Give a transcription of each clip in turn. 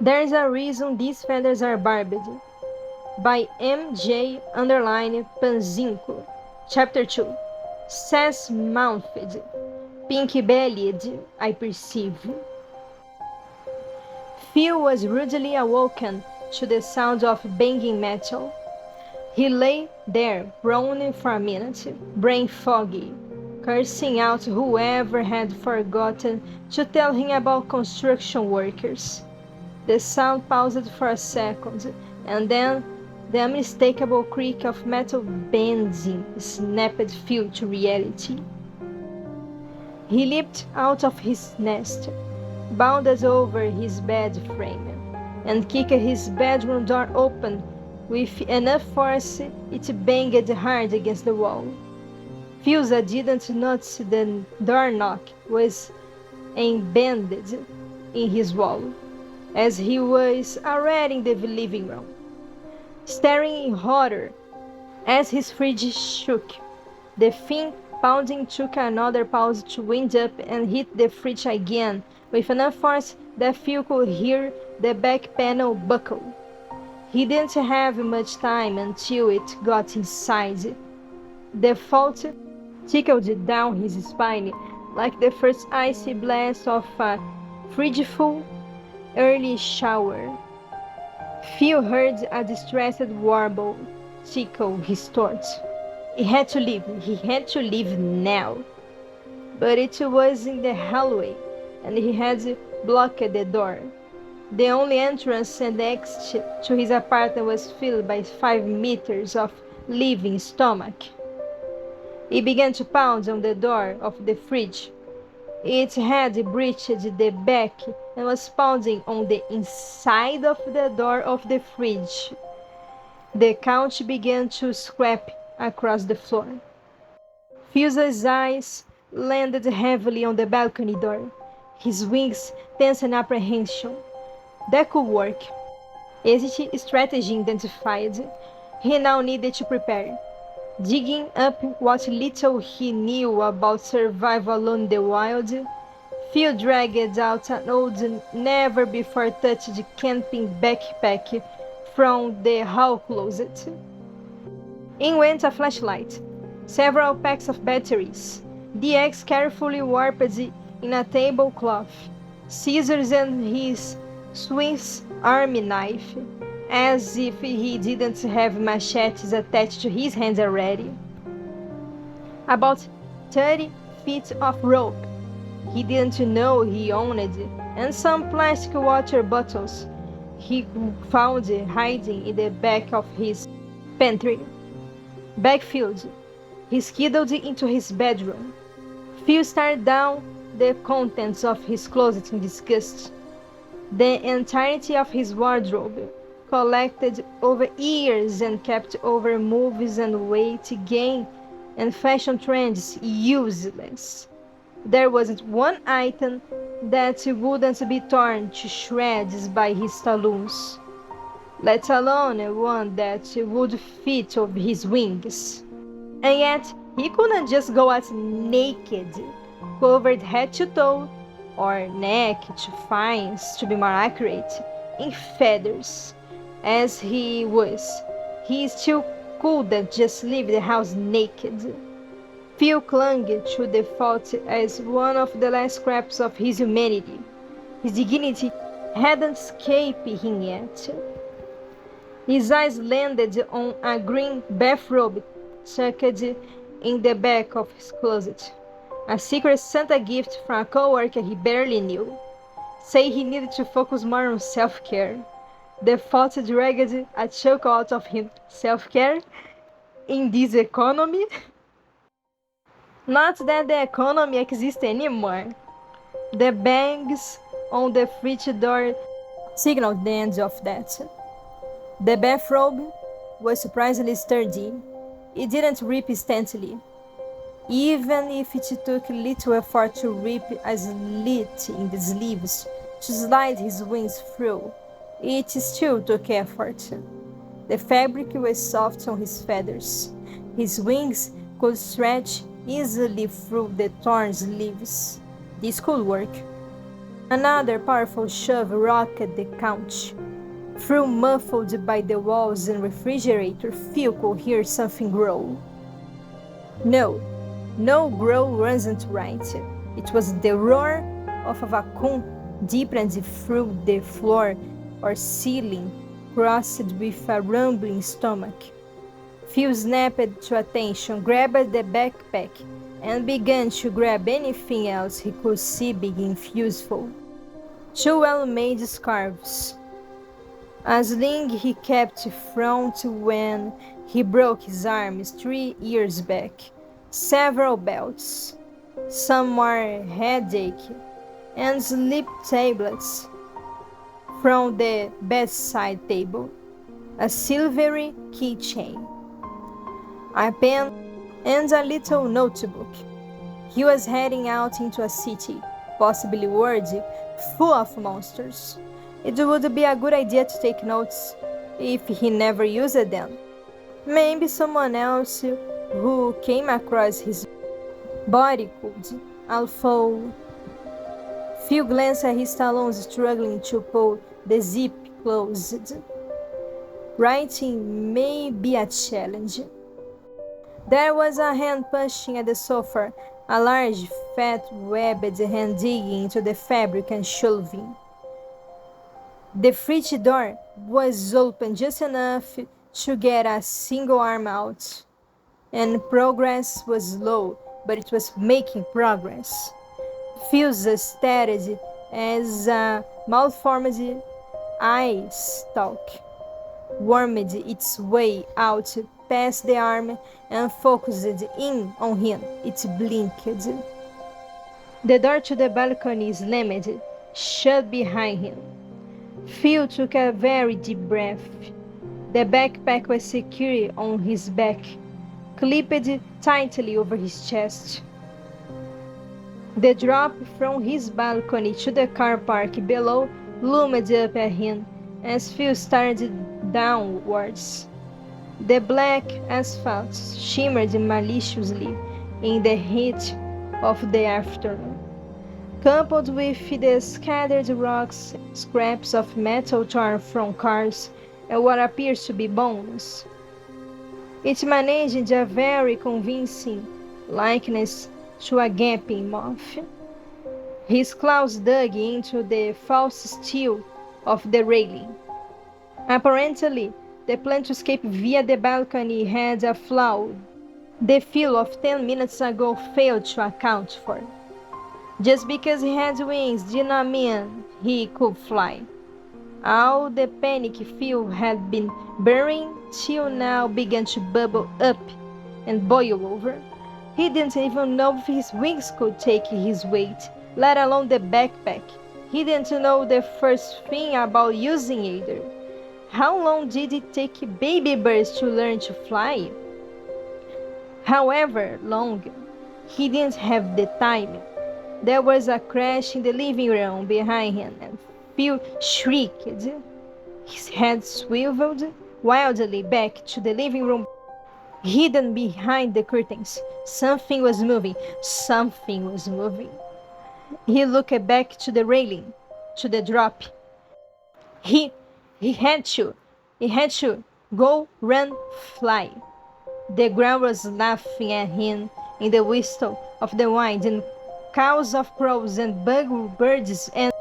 There's a reason these feathers are barbed. By M.J_Panzinco. Chapter 2. Sass mouthed, pink-bellied, I perceive. Phil was rudely awoken to the sound of banging metal. He lay there, groaning for a minute, brain foggy, cursing out whoever had forgotten to tell him about construction workers. The sound paused for a second, and then the unmistakable creak of metal bending snapped Phil to reality. He leaped out of his nest, bounded over his bed frame, and kicked his bedroom door open with enough force it banged hard against the wall. Filza didn't notice the doorknob was embedded in his wall, as he was already in the living room, staring in horror as his fridge shook. The thing pounding took another pause to wind up and hit the fridge again with enough force that Phil could hear the back panel buckle. He didn't have much time until it got inside. The fault tickled down his spine like the first icy blast of a frightful early shower. Phil heard a distressed warble tickle his throat. He had to leave now. But it was in the hallway, and he had blocked the door. The only entrance and exit to his apartment was filled by 5 meters of living stomach. He began to pound on the door of the fridge. It had breached the back and was pounding on the inside of the door of the fridge. The couch began to scrape across the floor. Phil's eyes landed heavily on the balcony door, his wings tense in apprehension. That could work. Exit strategy identified. He now needed to prepare. Digging up what little he knew about survival alone in the wild, Phil dragged out an old, never-before-touched camping backpack from the hall closet. In went a flashlight, several packs of batteries, the axe carefully warped in a tablecloth, scissors and his Swiss Army knife, as if he didn't have machetes attached to his hands already. About 30 feet of rope he didn't know he owned, and some plastic water bottles he found hiding in the back of his pantry. Backfield, he skidled into his bedroom. Phil stared down the contents of his closet in disgust. The entirety of his wardrobe, collected over years and kept over movies and weight gain and fashion trends, useless. There wasn't one item that wouldn't be torn to shreds by his talons, let alone one that would fit over his wings. And yet, he couldn't just go out naked, covered head to toe, or neck to fins, to be more accurate, in feathers, as he was. He still couldn't just leave the house naked. Phil clung to the thought as one of the last scraps of his humanity. His dignity hadn't escaped him yet. His eyes landed on a green bathrobe tucked in the back of his closet. A secret Santa gift from a coworker he barely knew. Say he needed to focus more on self-care. The thought dragged a chuckle out of him. Self-care? In this economy? Not that the economy exists anymore. The bangs on the fridge door signaled the end of that. The bathrobe was surprisingly sturdy. It didn't rip instantly. Even if it took little effort to rip a slit in the sleeves to slide his wings through, it still took effort. The fabric was soft on his feathers. His wings could stretch easily through the torn sleeves. This could work. Another powerful shove rocked the couch. Through muffled by the walls and refrigerator, Phil could hear something growl. No growl wasn't right. It was the roar of a vacuum deepened through the floor or ceiling, crossed with a rumbling stomach. Phil snapped to attention, grabbed the backpack, and began to grab anything else he could see being useful. 2 well-made scarves. A sling he kept front when he broke his arms 3 years back. Several belts. Some more headache and sleep tablets from the bedside table. A silvery keychain. A pen and a little notebook. He was heading out into a city, possibly worthy, full of monsters. It would be a good idea to take notes if he never used them. Maybe someone else who came across his body could, although Phil glanced at his talons struggling to pull the zip closed. Writing may be a challenge. There was a hand pushing at the sofa, a large, fat, webbed hand digging into the fabric and shelving. The fridge door was open just enough to get a single arm out, and progress was slow, but it was making progress. Phil stared as a malformed eye stalk wormed its way out past the arm and focused in on him. It blinked. The door to the balcony slammed shut behind him. Phil took a very deep breath. The backpack was secure on his back, clipped tightly over his chest. The drop from his balcony to the car park below loomed up at him as Phil started downwards. The black asphalt shimmered maliciously in the heat of the afternoon, coupled with the scattered rocks, scraps of metal torn from cars, and what appears to be bones. It managed a very convincing likeness to a gaping moth. His claws dug into the false steel of the railing. Apparently, the plan to escape via the balcony had a flaw the Phil of 10 minutes ago failed to account for. Just because he had wings did not mean he could fly. All the panic Phil had been burying till now began to bubble up and boil over. He didn't even know if his wings could take his weight, let alone the backpack. He didn't know the first thing about using either. How long did it take baby birds to learn to fly? However long, he didn't have the time. There was a crash in the living room behind him, and Phil shrieked. His head swiveled wildly back to the living room. Hidden behind the curtains, something was moving. Something was moving. He looked back to the railing, to the drop. He had to go, run, fly. The ground was laughing at him in the whistle of the wind and calls of crows and bug birds, and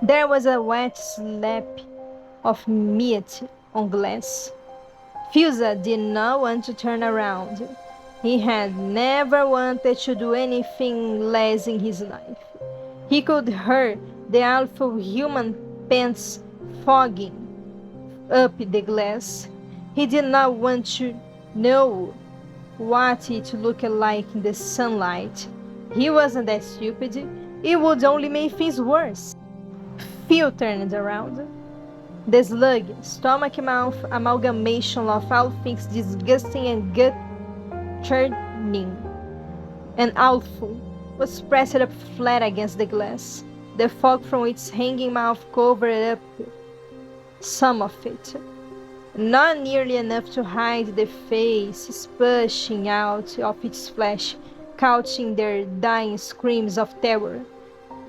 there was a wet slap of meat on glass. Fusa did not want to turn around. He had never wanted to do anything less in his life. He could hear the awful human pants fogging up the glass. He did not want to know what it looked like in the sunlight. He wasn't that stupid. It would only make things worse. Phil turned around. The slug, stomach-mouth amalgamation of all things disgusting and gut-churning and awful was pressed up flat against the glass. The fog from its hanging mouth covered up some of it, not nearly enough to hide the face spushing out of its flesh, couching their dying screams of terror.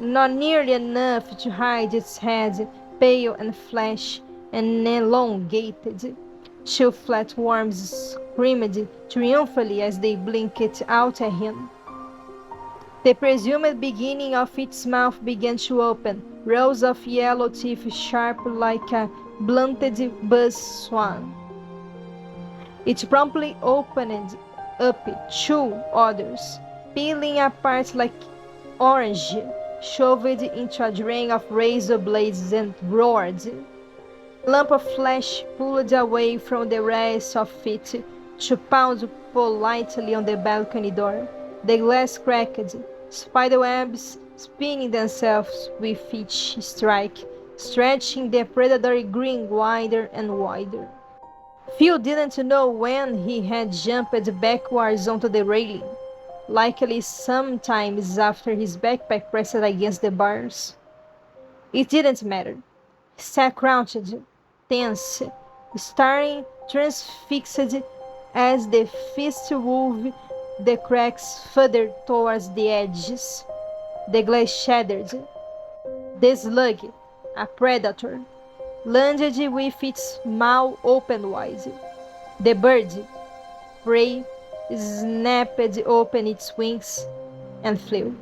not nearly enough to hide its head, pale and flesh and elongated. Two flat worms screamed triumphantly as they blinked out at him. The presumed beginning of its mouth began to open, rows of yellow teeth sharp like a blunted buzz swan. It promptly opened up two others, peeling apart like orange, shoved into a drain of razor blades and roared. A lump of flesh pulled away from the rest of it to pound politely on the balcony door. The glass cracked, spiderwebs spinning themselves with each strike, stretching the predatory grin wider and wider. Phil didn't know when he had jumped backwards onto the railing, likely sometimes after his backpack pressed against the bars. It didn't matter. He sat crouched, tense, staring transfixed as the fist wove the cracks further towards the edges. The glass shattered. The slug, a predator, landed with its mouth open wide. The bird, prey, snapped open its wings and flew.